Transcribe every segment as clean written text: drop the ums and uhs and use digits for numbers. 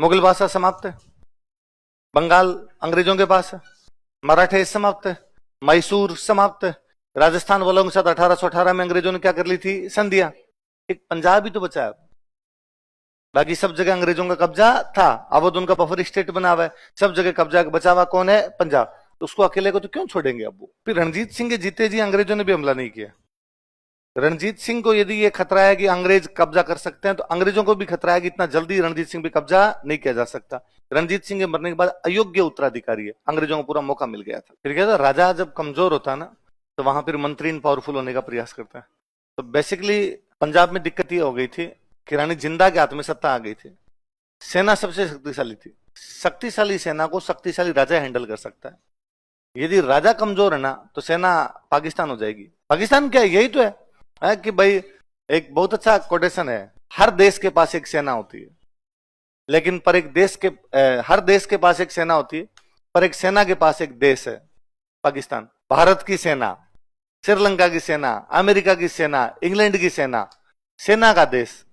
मुगल भाषा समाप्त है, बंगाल अंग्रेजों के पास है, मराठे समाप्त है, मैसूर समाप्त है, राजस्थान वालों के साथ 1818 में अंग्रेजों ने क्या कर ली थी, संधियां। एक पंजाब ही तो बचा है, बाकी सब जगह अंग्रेजों का कब्जा था, अवध उनका बफर स्टेट बना हुआ है, सब जगह कब्जा बचा हुआ कौन है, पंजाब। तो उसको अकेले को तो क्यों छोड़ेंगे अब वो। फिर रणजीत सिंह के जीते जी अंग्रेजों ने भी हमला नहीं किया। रणजीत सिंह को यदि ये खतरा है कि अंग्रेज कब्जा कर सकते हैं, तो अंग्रेजों को भी खतरा है कि इतना जल्दी रणजीत सिंह पे कब्जा नहीं किया जा सकता। रणजीत सिंह के मरने के बाद अयोग्य उत्तराधिकारी है, अंग्रेजों को पूरा मौका मिल गया था। फिर क्या था, राजा जब कमजोर होता है ना, तो वहां फिर मंत्री पावरफुल होने का प्रयास करता है। तो बेसिकली पंजाब में दिक्कत ये हो गई थी कि रानी जिंदा के हाथ में सत्ता आ गई थी, सेना सबसे शक्तिशाली थी, शक्तिशाली सेना को शक्तिशाली राजा हैंडल कर सकता है। यदि राजा कमजोर है ना, तो सेना पाकिस्तान हो जाएगी। पाकिस्तान क्या है, यही तो है कि भाई एक बहुत अच्छा कोटेशन है, हर देश के पास एक सेना होती है, लेकिन पर एक देश के हर देश के पास एक सेना होती है, पर एक सेना के पास एक देश है, पाकिस्तान। भारत की सेना, श्रीलंका की सेना, अमेरिका की सेना, इंग्लैंड की सेना, सेना का देश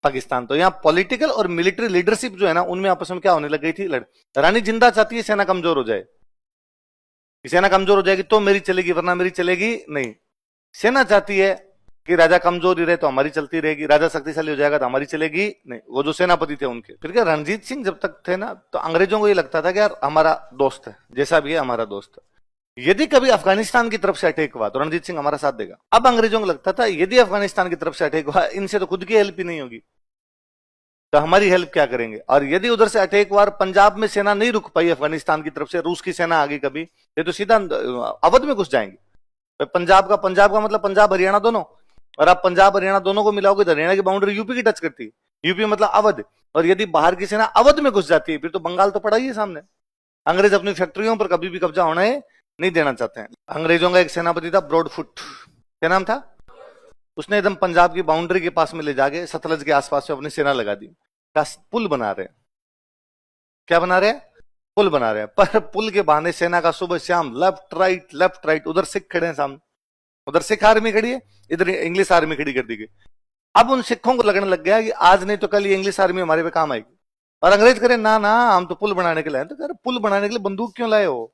पाकिस्तान। तो यहां पॉलिटिकल और मिलिट्री लीडरशिप जो है ना, उनमें आपस में क्या होने लग गई थी, रानी जिंदा चाहती है सेना कमजोर हो जाए, सेना कमजोर हो जाएगी तो मेरी चलेगी, वरना मेरी चलेगी नहीं। सेना चाहती है कि राजा कमजोर ही रहे तो हमारी चलती रहेगी, राजा शक्तिशाली हो जाएगा तो हमारी चलेगी नहीं। वो जो सेनापति थे उनके। फिर क्या, रणजीत सिंह जब तक थे ना, तो अंग्रेजों को ये लगता था कि यार हमारा दोस्त है, जैसा भी है हमारा दोस्त है। यदि कभी अफगानिस्तान की तरफ से अटैक हुआ तो रणजीत सिंह हमारा साथ देगा। अब अंग्रेजों को लगता था यदि अफगानिस्तान की तरफ से अटैक हुआ, इनसे तो खुद की हेल्प ही नहीं होगी, तो हमारी हेल्प क्या करेंगे। और यदि उधर से अटैक हुआ, पंजाब में सेना नहीं रुक पाई अफगानिस्तान की तरफ से, रूस की सेना आ गई कभी, ये तो सीधा अवध में घुस जाएंगे। पंजाब का मतलब पंजाब हरियाणा दोनों, और आप पंजाब हरियाणा दोनों को मिलाओगे तो हरियाणा की बाउंड्री यूपी की टच करती है, यूपी मतलब अवध। और यदि बाहर की सेना अवध में घुस जाती है, फिर तो बंगाल तो पड़ा ही है सामने। अंग्रेज अपनी फैक्ट्रियों पर कभी भी कब्जा होने नहीं देना चाहते हैं। अंग्रेजों का एक सेनापति था ब्रॉडफुट, क्या नाम था, उसने एकदम पंजाब की बाउंड्री के पास में ले जाके सतलज के आसपास में अपनी सेना लगा दी। पुल बना रहे, क्या बना रहे हैं, पुल बना रहे हैं। पर पुल के बहाने सेना का सुबह शाम लेफ्ट राइट, उधर सिख खड़े हैं सामने, उधर सिख आर्मी खड़ी है, इधर इंग्लिश आर्मी खड़ी कर दी गई। अब उन सिखों को लगने लग गया कि आज नहीं तो कल ये इंग्लिश आर्मी हमारे पे काम आएगी। और अंग्रेज करे ना ना, हम तो पुल बनाने के लिए, तो कह पुल बनाने के लिए बंदूक क्यों लाए हो,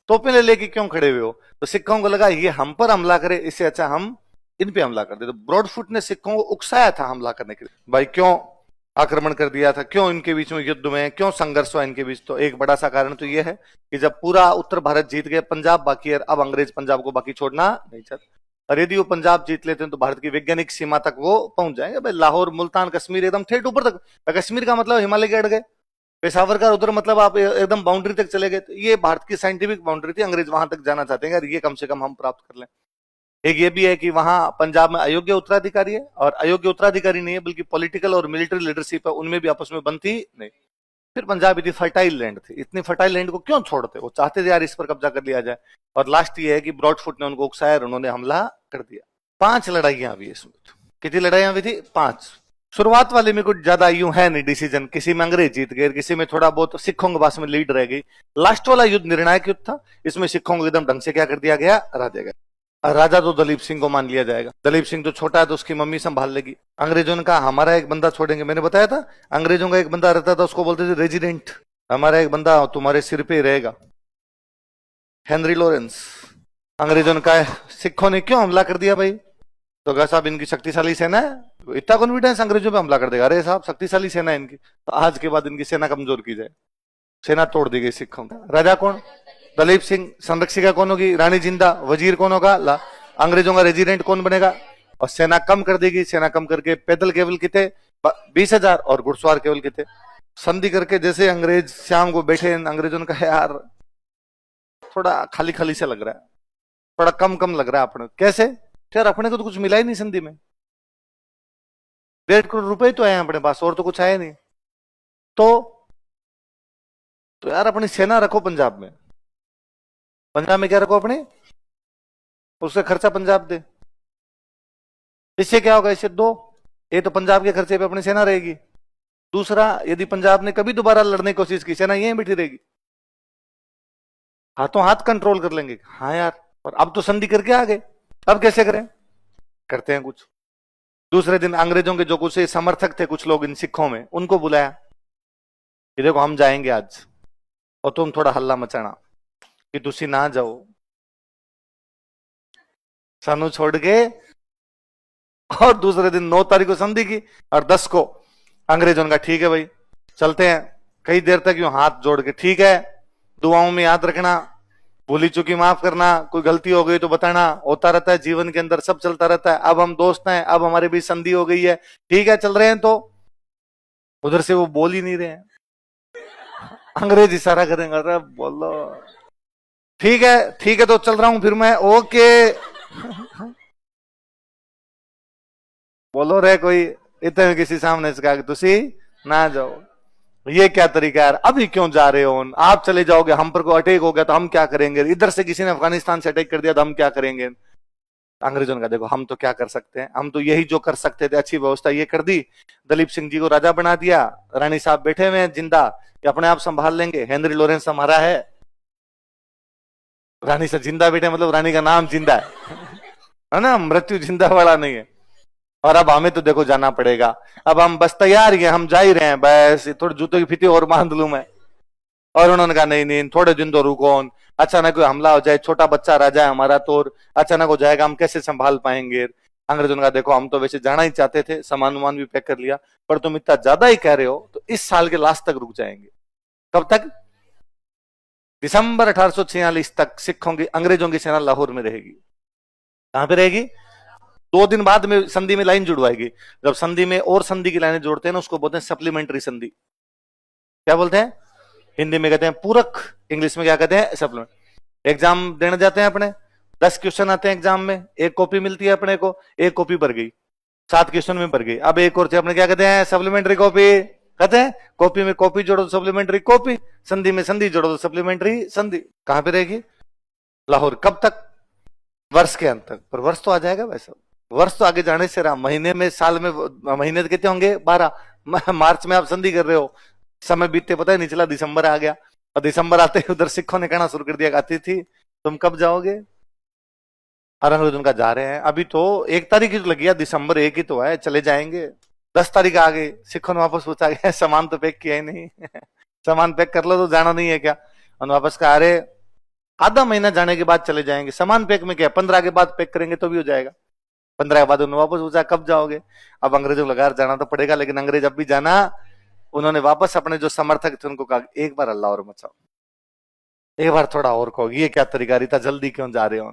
तोपें ले लेके क्यों खड़े हुए हो। तो सिखों को लगा ये हम पर हमला करे, इससे अच्छा हम इन पे हमला कर दे। तो ब्रॉडफुट ने सिखों को उकसाया था हमला करने के लिए, भाई क्यों आक्रमण कर दिया था, क्यों इनके बीच में युद्ध में, क्यों संघर्ष हुआ इनके बीच। तो एक बड़ा सा कारण तो यह है कि जब पूरा उत्तर भारत जीत गए, पंजाब बाकी है, अब अंग्रेज पंजाब को बाकी छोड़ना नहीं चाहते। और यदि वो पंजाब जीत लेते हैं तो भारत की वैज्ञानिक सीमा तक वो पहुंच जाएंगे। भाई लाहौर, मुल्तान, कश्मीर एकदम ठेठ ऊपर तक। कश्मीर का मतलब हिमालय के अड़ गए, पेशावर का उधर मतलब आप एकदम बाउंड्री तक चले गए। तो ये भारत की साइंटिफिक बाउंड्री थी, अंग्रेज वहां तक जाना चाहते हैं, ये कम से कम हम प्राप्त कर लें। एक ये भी है कि वहां पंजाब में अयोग्य उत्तराधिकारी है, और अयोग्य उत्तराधिकारी नहीं है बल्कि पॉलिटिकल और मिलिट्री लीडरशिप है, उनमें भी आपस में बनती नहीं। फिर पंजाब इतनी फर्टाइल लैंड थी, इतनी फर्टाइल लैंड को क्यों छोड़ते, वो चाहते थे यार इस पर कब्जा कर लिया जाए। और लास्ट ये है कि ब्रॉडफुट ने उनको उकसाया और उन्होंने हमला कर दिया। 5 लड़ाइयां हुई इसमें। कितनी लड़ाइयां हुई थी, 5। शुरुआत वाले में कुछ ज्यादा यूं है नहीं डिसीजन, किसी में अंग्रेज जीत गए, किसी में थोड़ा बहुत सिखों के पास में लीड रह गई। लास्ट वाला युद्ध निर्णायक युद्ध था, इसमें सिखों को एकदम ढंग से क्या कर दिया गया, हरा दिया गया। राजा तो दलीप सिंह को मान लिया जाएगा, दलीप सिंह तो छोटा है तो उसकी मम्मी संभाल लेगी। अंग्रेजों ने कहा हमारा एक बंदा छोड़ेंगे, मैंने बताया था अंग्रेजों का एक बंदा रहता था, उसको बोलते थे रेजिडेंट, हमारा एक बंदा तुम्हारे सिर पे रहेगा, हेनरी लॉरेंस। अंग्रेजों ने कहा, सिखों ने क्यों हमला कर दिया भाई, तो कहा साहब इनकी शक्तिशाली सेना है, इतना कॉन्फिडेंस अंग्रेजों पे हमला कर देगा। अरे साहब शक्तिशाली सेना है इनकी, तो आज के बाद इनकी सेना कमजोर की जाए। सेना तोड़ दी गई सिखों का। राजा कौन, दलीप सिंह। संरक्षिका कौन होगी, रानी जिंदा। वजीर कौन होगा, अंग्रेजों का रेजिडेंट कौन बनेगा। और सेना कम कर देगी, सेना कम करके पैदल केवल कितने 20,000 और घुड़सवार केवल कितने। संधि करके जैसे अंग्रेज शाम को बैठे, अंग्रेजों ने कहा यार थोड़ा खाली खाली से लग रहा है, थोड़ा कम कम लग रहा है अपने। कैसे यार, अपने को तो कुछ मिला ही नहीं संधि में, 1.5 करोड़ रुपए तो आए अपने पास, और तो कुछ आया नहीं। तो यार अपनी सेना रखो पंजाब में, पंजाब में क्या रखो अपने, उसका खर्चा पंजाब दे। इससे क्या होगा, इससे 2, एक तो पंजाब के खर्चे पे अपनी सेना रहेगी, दूसरा यदि पंजाब ने कभी दोबारा लड़ने की कोशिश की, सेना यहीं बैठी रहेगी, हाथों हाथ कंट्रोल कर लेंगे। हाँ यार, और अब तो संधि करके आ गए, अब कैसे करें, करते हैं कुछ। दूसरे दिन अंग्रेजों के जो कुछ समर्थक थे कुछ लोग इन सिखों में, उनको बुलाया कि देखो हम जाएंगे आज और तुम थोड़ा हल्ला मचाना कि तुसी ना जाओ सानू छोड़ के। और दूसरे दिन 9 तारीख को संधि की और 10 को अंग्रेजों का ठीक है भाई चलते हैं। कई देर तक यूं हाथ जोड़ के ठीक है, दुआओं में याद रखना, भूली चुकी माफ करना, कोई गलती हो गई तो बताना, होता रहता है जीवन के अंदर, सब चलता रहता है। अब हम दोस्त हैं, अब हमारे बीच संधि हो गई है, ठीक है चल रहे हैं। तो उधर से वो बोल ही नहीं रहे हैं, अंग्रेज इशारा करेंगे अरे बोलो ठीक है तो चल रहा हूं फिर मैं, ओके बोलो रे कोई इतने किसी सामने से कहा कि तुसी ना जाओ। ये क्या तरीका है यार, अभी क्यों जा रहे हो, आप चले जाओगे, हम पर को अटैक हो गया तो हम क्या करेंगे, इधर से किसी ने अफगानिस्तान से अटैक कर दिया तो हम क्या करेंगे। अंग्रेजों ने कहा देखो हम तो क्या कर सकते हैं, हम तो यही जो कर सकते थे, अच्छी व्यवस्था ये कर दी, दलीप सिंह जी को राजा बना दिया, रानी साहब बैठे हुए हैं जिंदा, कि अपने आप संभाल लेंगे, हेनरी लॉरेंस हमारा है, रानी से जिंदा बैठे मतलब रानी का नाम जिंदा है ना, मृत्यु जिंदा वाला नहीं है। और अब हमें तो देखो जाना पड़ेगा, अब हम बस तैयार ही हैं, हम जा ही रहे हैं, बस थोड़ी जूतों की फीती और बांध लूं मैं। और उन्होंने कहा नहीं नहीं थोड़े दिन तो रुको, अचानक कोई हमला हो जाए, छोटा बच्चा राजा है हमारा, तो अचानक हो जाएगा, हम कैसे संभाल पाएंगे। अंग्रेजों ने कहा देखो हम तो वैसे जाना ही चाहते थे, सामान वामान भी पैक कर लिया, पर तुम इतना ज्यादा ही कह रहे हो तो इस साल के लास्ट तक रुक जाएंगे। कब तक? दिसंबर 1846 तक सिखों की अंग्रेजों की सेना लाहौर में रहेगी। कहां पे रहेगी? 2 दिन बाद में संधि में लाइन जुड़वाएगी। जब संधि में और संधि की लाइनें जोड़ते हैं ना उसको बोलते हैं सप्लीमेंट्री संधि। क्या बोलते हैं? हिंदी में कहते हैं पूरक, इंग्लिश में क्या कहते हैं? सप्लीमेंट। एग्जाम देने जाते हैं अपने, 10 क्वेश्चन आते हैं एग्जाम में, एक कॉपी मिलती है अपने को, एक कॉपी भर गई, 7 क्वेश्चन में भर गई, अब एक और अपने क्या कहते हैं? सप्लीमेंट्री कॉपी कहते हैं। कॉपी में कॉपी जोड़ो तो सप्लीमेंट्री कॉपी, संधि में संधि जोड़ो तो सप्लीमेंट्री संधि। कहां पे रहेगी? लाहौर। कब तक? वर्ष के अंत तक। पर वर्ष तो आ जाएगा वैसे, वर्ष तो आगे जाने से रहा, महीने में, साल में, महीने तो कितने होंगे? 12। मार्च में आप संधि कर रहे हो, समय बीतते पता ही नहीं चला, दिसंबर आ गया, और दिसंबर आते ही उधर सिखों ने कहना शुरू कर दिया, अतिथि तुम कब जाओगे? और अंग्रेज उनका जा रहे हैं, अभी तो 1 तारीख ही तो लगी है, दिसंबर 1 ही तो है, चले जाएंगे। 10 तारीख आ गई, सिखों ने वापस पूछा गया सामान तो पैक किया ही नहीं सामान पैक कर लो तो जाना नहीं है क्या? और वापस कहा अरे आधा महीना जाने के बाद चले जाएंगे, सामान पैक में क्या, 15 के बाद पैक करेंगे तो भी हो जाएगा। 15 के बाद उन्होंने वापस पूछा कब जाओगे? अब अंग्रेजों लगा जाना तो पड़ेगा, लेकिन अंग्रेज अब भी जाना। उन्होंने वापस अपने जो समर्थक थे उनको कहा एक बार अल्लाह और मचाओ, एक बार थोड़ा और कहो, ये क्या तरीका, इतना जल्दी क्यों जा रहे हो?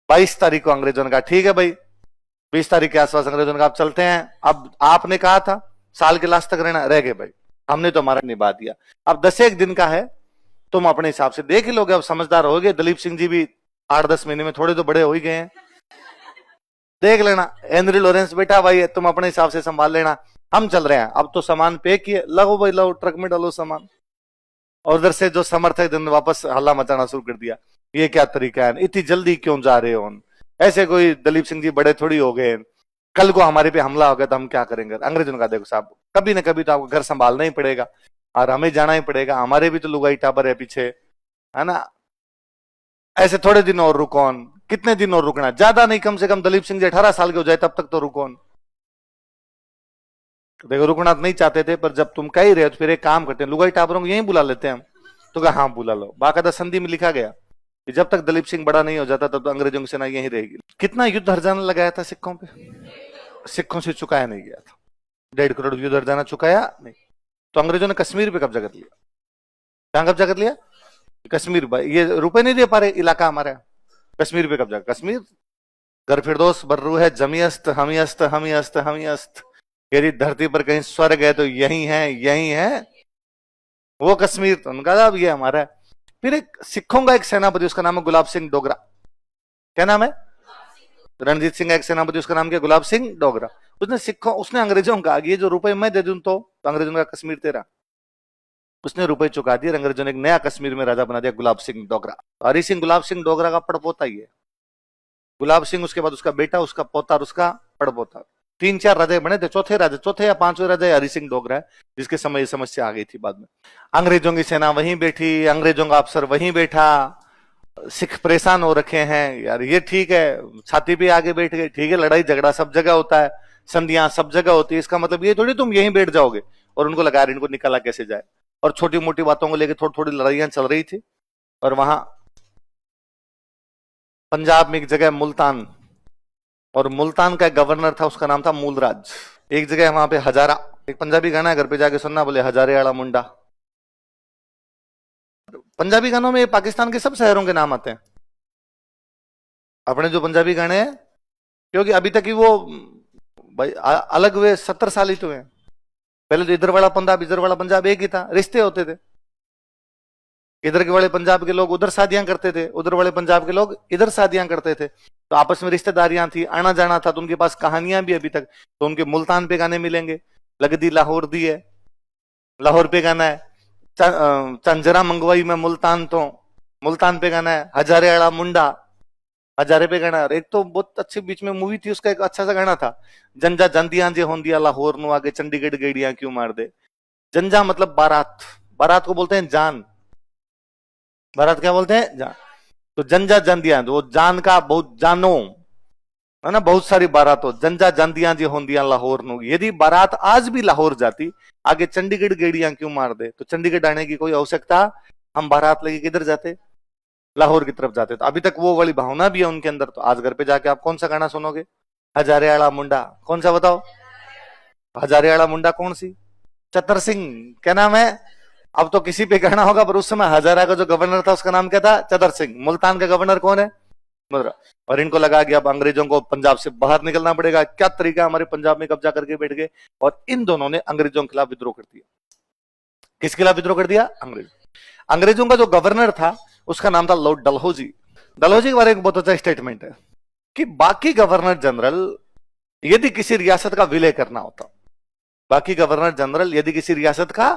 22 तारीख को अंग्रेजों ने कहा ठीक है भाई, 20 तारीख के आसपास अंग्रेजों ने कहा अब चलते हैं। अब आपने कहा था साल के लास्ट तक रहना, रह गए भाई, हमने तो हमारा निभा दिया, अब 10 दिन का है, तुम अपने हिसाब से देख ही लोगे, अब समझदार हो गए, दलीप सिंह जी भी 8-10 महीने में थोड़े तो बड़े हो ही गए हैं, देख लेना। हेनरी लॉरेंस बेटा भाई तुम अपने हिसाब से संभाल लेना, हम चल रहे हैं। अब तो सामान पैक किए, लगो भाई लो ट्रक में डालो सामान। और उधर से जो समर्थक ने वापस हल्ला मचाना शुरू कर दिया, ये क्या तरीका है, इतनी जल्दी क्यों जा रहे हो, ऐसे कोई दलीप सिंह जी बड़े थोड़ी हो गए, कल को हमारे पे हमला हो गया तो हम क्या करेंगे? अंग्रेजों ने कहा देखो साहब कभी ना कभी तो आपको घर संभालना ही पड़ेगा और हमें जाना ही पड़ेगा, हमारे भी तो लुगाई टाबर है पीछे, है ना, ऐसे थोड़े दिन और रुको। कितने दिन और रुकना? ज्यादा नहीं, कम से कम दलीप सिंह जी 18 साल के हो जाए तब तक तो रुको। देखो रुकना तो नहीं चाहते थे, पर जब तुम कह ही रहे हो तो फिर एक काम करते हैं, लुगाई टाबरों को यहीं बुला लेते हैं हम। तो कहा हाँ बुला लो। बाकायदा संधि में लिखा गया कि जब तक दलीप सिंह बड़ा नहीं हो जाता तब तो अंग्रेजों की सेना यहीं रहेगी। कितना युद्ध हर्जाना लगाया था सिखों पे? सिखों से चुकाया नहीं गया था, 1.5 करोड़ युद्ध हर्जाना चुकाया नहीं। तो अंग्रेजों ने कश्मीर पे कब्जा कर लिया। कहां कब्जा कर लिया? कश्मीर। ये रुपए नहीं दे पा रहे, इलाका हमारा, कश्मीर पे कब्जा। कश्मीर घर फिरदौस बर्रू है, जमीयस्त हमीयस्त हमीयस्त हमीयस्त, यदि धरती पर कहीं स्वर्ग है तो यही है, यही है वो कश्मीर। तो उनका अब ये हमारा है। फिर एक सिखों का एक सेनापति, उसका नाम है गुलाब सिंह डोगरा। क्या नाम है? रणजीत सिंह का एक सेनापति, उसका नाम क्या? गुलाब सिंह डोगरा। उसने अंग्रेजों का ये जो रुपए मैं दे दूं तो अंग्रेजों का कश्मीर तेरा, उसने रुपए चुका दिए, अंग्रेजों ने एक नया कश्मीर में राजा बना दिया, गुलाब सिंह डोगरा। हरि सिंह गुलाब सिंह डोगरा का पड़पोता ही है। गुलाब सिंह, उसके बाद उसका बेटा, उसका पोता और उसका पड़पोता, 3-4 राजा बने थे। चौथे या 5वें राजा हरि सिंह डोगरा है, जिसके समय ये समस्या आ गई थी बाद में। अंग्रेजों की सेना वहीं बैठी, अंग्रेजों का अफसर वहीं बैठा, सिख परेशान हो रखे हैं यार, ये ठीक है, छाती पे आगे बैठ गए, ठीक है, लड़ाई झगड़ा सब जगह होता है, संधियां सब जगह होती है, इसका मतलब ये थोड़ी तुम यहीं बैठ जाओगे। और उनको लगा इनको निकाला कैसे जाए, और छोटी मोटी बातों को लेकर थोड़ी थोड़ी लड़ाइयां चल रही थी। और वहां पंजाब में एक जगह मुल्तान, और मुल्तान का एक गवर्नर था, उसका नाम था मूलराज। एक जगह वहां पे हजारा, एक पंजाबी गाना है, घर पे जाके सुनना, बोले हजारे आला मुंडा। पंजाबी गानों में पाकिस्तान के सब शहरों के नाम आते हैं अपने जो पंजाबी गाने हैं, क्योंकि अभी तक ही वो भाई अलग हुए 70 साल ही तो हुए। पहले तो इधर वाला पंजाब इधर वाला पंजाब एक ही था, रिश्ते होते थे। इधर के वाले पंजाब के लोग उधर शादियां करते थे, उधर वाले पंजाब के लोग इधर शादियां करते थे, तो आपस में रिश्तेदारियां थी, आना जाना था। तो उनके पास कहानियां भी अभी तक, तो उनके मुल्तान पे गाने मिलेंगे, लगदी लाहौर दी है, लाहौर पे गाना है। चंजरा मंगवाई में मुल्तान, तो मुल्तान पे गाना है। हजारे आला मुंडा, हजारे पे गाना। एक तो बहुत अच्छी बीच में मूवी थी, उसका एक अच्छा सा गाना था, जंजा जंदियां जे होंदिया लाहौर नु आगे चंडीगढ़ गेड़ियां क्यों मार दे। जंजा मतलब बारात, बारात को बोलते हैं जान, बारात क्या बोलते हैं जान। तो जंजा जंदियां, तो वो जान का बहुत जानो है ना, बहुत सारी बारात हो। जंजा जंदियां जे होंदियां लाहौर नु, यदि बारात आज भी लाहौर जाती, आगे चंडीगढ़ गेड़ियां क्यों मार दे। तो चंडीगढ़ आने की कोई आवश्यकता, हम बारात लेके किधर जाते, लाहौर की तरफ जाते। तो अभी तक वो वाली भावना भी है उनके अंदर। तो आज घर पे जाके आप कौन सा गाना सुनोगे, हजारे आला मुंडा, कौन सा बताओ। हजारे आला मुंडा कौन सी, चतर सिंह, क्या नाम है। अब तो किसी पे गाना होगा, पर उस समय हजारा का जो गवर्नर था उसका नाम क्या था, चतर सिंह। मुल्तान का गवर्नर कौन है, मुद्रा। और इनको लगा कि अब अंग्रेजों को पंजाब से बाहर निकलना पड़ेगा, क्या तरीका, हमारे पंजाब में कब्जा करके बैठ गए। और इन दोनों ने अंग्रेजों के खिलाफ विद्रोह कर दिया। किसके खिलाफ विद्रोह कर दिया, अंग्रेज। अंग्रेजों का जो गवर्नर था उसका नाम था लॉर्ड डलहौजी। डलहौजी के बारे में बहुत अच्छा स्टेटमेंट है कि बाकी गवर्नर जनरल यदि किसी रियासत का विलय करना होता, बाकी गवर्नर जनरल यदि किसी रियासत का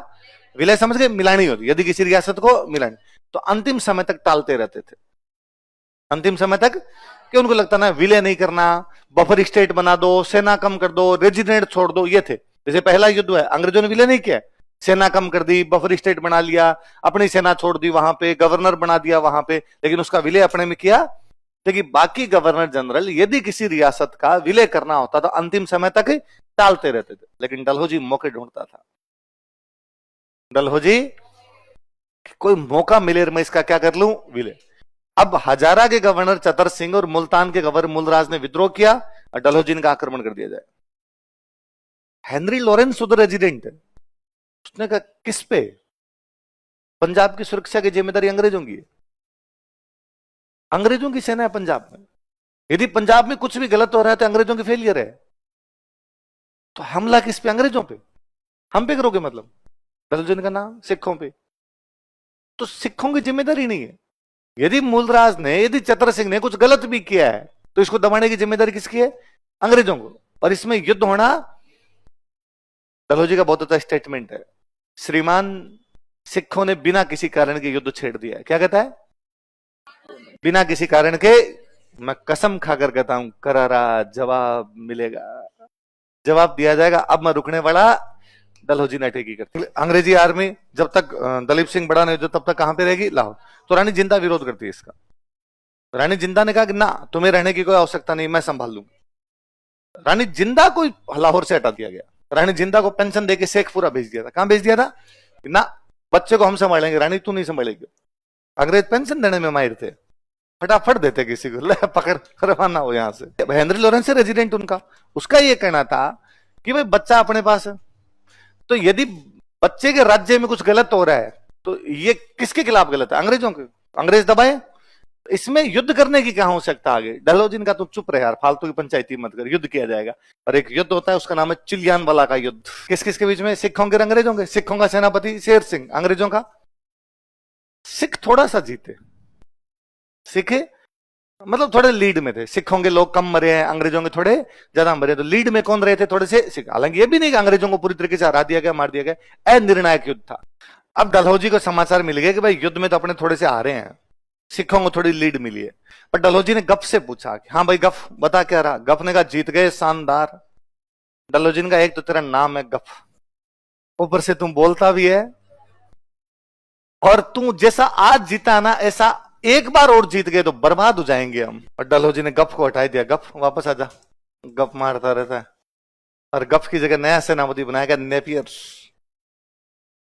विलय, समझ गए, मिलानी होती, यदि किसी रियासत को मिलानी, तो अंतिम समय तक टालते रहते थे। अंतिम समय तक, कि उनको लगता ना विलय नहीं करना, बफर स्टेट बना दो, सेना कम कर दो, रेजिडेंट छोड़ दो, ये थे। जैसे पहला युद्ध है, अंग्रेजों ने विलय नहीं किया, सेना कम कर दी, बफर स्टेट बना लिया, अपनी सेना छोड़ दी वहां पे, गवर्नर बना दिया वहां पे, लेकिन उसका विलय अपने में किया। लेकिन बाकी गवर्नर जनरल यदि किसी रियासत का विलय करना होता तो अंतिम समय तक टालते रहते थे। लेकिन डलहौजी मौके ढूंढता था, डलहौजी कोई मौका मिले मैं इसका क्या कर लूं, विलय। अब हजारा के गवर्नर चतर सिंह और मुल्तान के गवर्नर मूलराज ने विद्रोह किया और डलहौजी का आक्रमण कर दिया जाए। हेनरी लॉरेंस उधर रेजिडेंट है, उसने कहा किस पे, पंजाब की सुरक्षा की जिम्मेदारी अंग्रेजों की है, अंग्रेजों की सेना है पंजाब में, यदि पंजाब में कुछ भी गलत हो रहा है तो अंग्रेजों की फेलियर है, तो हमला किस पे, अंग्रेजों पे, हम पे करोगे मतलब। डलहौजी का नाम सिखों पे, तो सिखों की जिम्मेदारी नहीं है। यदि मूलराज ने, यदि चतर सिंह ने कुछ गलत भी किया है तो इसको दबाने की जिम्मेदारी किसकी है, अंग्रेजों को। और इसमें युद्ध होना, डलहौजी का बहुत अच्छा स्टेटमेंट है, श्रीमान सिखों ने बिना किसी कारण के युद्ध छेड़ दिया है। क्या कहता है, बिना किसी कारण के, मैं कसम खाकर कहता हूं करारा जवाब मिलेगा, जवाब दिया जाएगा। अब मैं रुकने वाला, डलहौजी ने अटैक करती। अंग्रेजी आर्मी जब तक दलीप सिंह बड़ा नहीं हो तब तक कहां पे रहेगी, लाहौर। तो रानी जिंदा विरोध करती है इसका। रानी जिंदा ने कहा कि ना, तुम्हें रहने की कोई आवश्यकता नहीं, मैं संभाल लूंगी। रानी जिंदा को लाहौर से हटा दिया गया। रानी जिंदा को पेंशन देके शेखपुरा भेज दिया था। कहां भेज दिया था, ना बच्चे को हम संभालेंगे, रानी तू नहीं संभालेगी। अंग्रेज पेंशन देने में माहिर थे, फटाफट देते किसी को, ले पकड़ रवाना हो यहां से। हेनरी लॉरेंस से रेजिडेंट उनका, उसका ये कहना था कि भाई बच्चा अपने पास है, तो यदि बच्चे के राज्य में कुछ गलत हो रहा है तो ये किसके खिलाफ गलत है, अंग्रेजों के, अंग्रेज दबाए, इसमें युद्ध करने की क्या आवश्यकता आगे। डलहौजी का, तो चुप रहे यार, फालतू की पंचायती मत कर, युद्ध किया जाएगा। और एक युद्ध होता है उसका नाम है चिलियानवाला का युद्ध। किस किस के बीच में, सिखों के अंग्रेजों के। सिखों का सेनापति शेर सिंह, अंग्रेजों का, सिख थोड़ा सा जीते, सिख मतलब थोड़े लीड में थे। सिखों के लोग कम मरे हैं, अंग्रेजों के थोड़े ज्यादा मरे, तो लीड में कौन रहे थे, थोड़े से सिख। हालांकि ये भी नहीं कि अंग्रेजों को पूरी तरीके से हरा दिया गया, मार दिया गया, अनिर्णायक युद्ध था। अब डलहौजी को समाचार मिल गया कि भाई युद्ध में तो अपने थोड़े से हारे हैं, सिखों को थोड़ी लीड मिली है। पर डलहौजी ने गफ से पूछा कि हाँ भाई गफ बता क्या रहा। गफ ने कहा जीत गए, शानदार। डलहौजी का, एक तो तेरा नाम है गफ, ऊपर से तुम बोलता भी है, और तू जैसा आज जीता ना, ऐसा एक बार और जीत गए तो बर्बाद हो जाएंगे हम। और डलहौजी ने गफ को हटा दिया, गफ वापस आजा, गफ मारता रहता है। और गफ की जगह नया सेनापति बनाया गया नेपियर।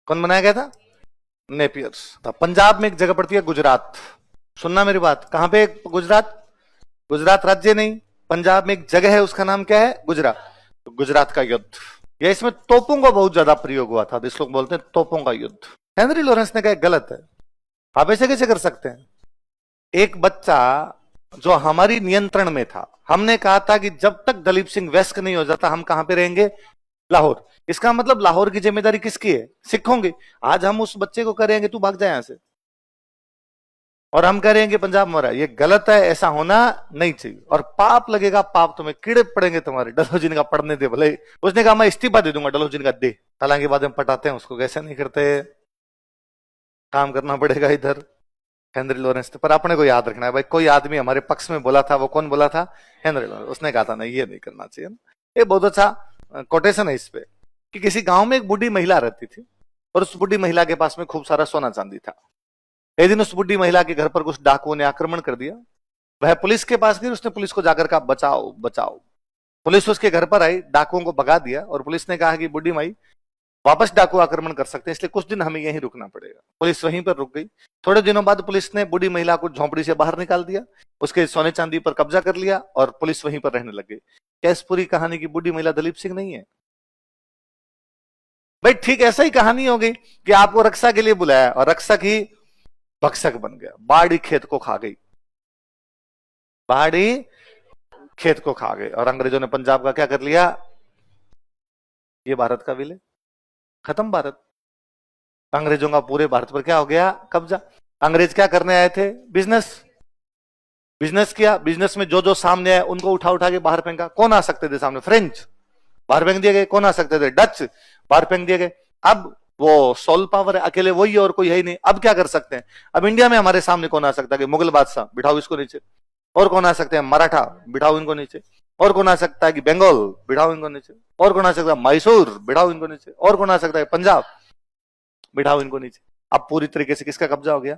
कौन बनाया गया था? नेपियर। पंजाब में एक जगह पड़ती है गुजरात, सुनना मेरी बात, कहां पे? गुजरात। गुजरात राज्य नहीं, पंजाब में एक जगह है, उसका नाम क्या है? गुजरात। तो गुजरात का युद्ध, या इसमें तोपों का बहुत ज्यादा प्रयोग हुआ था, तो इस लोग बोलते हैं तोपों का युद्ध। हेनरी लॉरेंस ने कहा गलत है। आप ऐसे कैसे कर सकते हैं? एक बच्चा जो हमारी नियंत्रण में था, हमने कहा था कि जब तक दलीप सिंह वेस्ट नहीं हो जाता हम कहां पे रहेंगे? लाहौर। इसका मतलब लाहौर की जिम्मेदारी किसकी है? सिखों की। आज हम उस बच्चे को करेंगे तू भाग जाए यहां से, और हम करेंगे पंजाब में रहा। ये गलत है, ऐसा होना नहीं चाहिए, और पाप लगेगा, पाप तुम्हें कीड़े पड़ेंगे तुम्हारे। डलहौजी का पढ़ने दे भले। उसने कहा मैं इस्तीफा दे दूंगा, डलहौजी का दे। हालांकि बाद में पटाते हैं उसको, कैसे नहीं करते, काम करना पड़ेगा इधर। हेनरी लॉरेंस ने, पर अपने को याद रखना है भाई, कोई आदमी हमारे पक्ष में बोला था, वो कौन बोला था? Henry Lawrence. उसने कहा था नहीं ये नहीं करना चाहिए। ये बहुत अच्छा कोटेशन है इस पे, कि किसी गांव में एक बूढ़ी महिला रहती थी, और उस बूढ़ी महिला के पास में खूब सारा सोना चांदी था। एक दिन उस बूढ़ी महिला के घर पर कुछ डाकुओं ने आक्रमण कर दिया। वह पुलिस के पास गई, उसने पुलिस को जाकर कहा बचाओ बचाओ। पुलिस उसके घर पर आई, डाकुओं को भगा दिया, और पुलिस ने कहा कि बूढ़ी माई वापस डाकू आक्रमण कर सकते हैं, इसलिए कुछ दिन हमें यहीं रुकना पड़ेगा। पुलिस वहीं पर रुक गई। थोड़े दिनों बाद पुलिस ने बूढ़ी महिला को झोंपड़ी से बाहर निकाल दिया, उसके सोने चांदी पर कब्जा कर लिया, और पुलिस वहीं पर रहने लग गई। क्या इस पूरी कहानी की बूढ़ी महिला दलीप सिंह नहीं है? भाई ठीक ऐसा ही कहानी हो गई कि आपको रक्षा के लिए बुलाया, और रक्षक ही भक्षक बन गया। बाड़ी खेत को खा गई, बाड़ी खेत को खा गई, और अंग्रेजों ने पंजाब का क्या कर लिया? ये भारत का विलय, खत्म भारत। अंग्रेजों का पूरे भारत पर क्या हो गया? कब्जा। अंग्रेज क्या करने आए थे? बिजनेस। बिजनेस किया, बिजनेस में जो जो सामने आए उनको उठा उठा के बाहर फेंका। कौन आ सकते थे सामने? फ्रेंच, बाहर फेंक दिए गए। कौन आ सकते थे? डच, बाहर फेंक दिए गए। अब वो सोल पावर है, अकेले वही है और कोई है ही नहीं। अब क्या कर सकते हैं? अब इंडिया में हमारे सामने कौन आ सकता है? कि मुगल बादशाह, बिठाओ इसको नीचे। और कौन आ सकते हैं? मराठा, बिठाओ इनको नीचे। और कौन आ सकता है? कि बंगाल, बिठाओ इनको नीचे। और कौन आ सकता है? मैसूर, बिठाओ इनको नीचे। और कौन आ सकता है? पंजाब, बिठाओ इनको नीचे। अब पूरी तरीके से किसका कब्जा हो गया?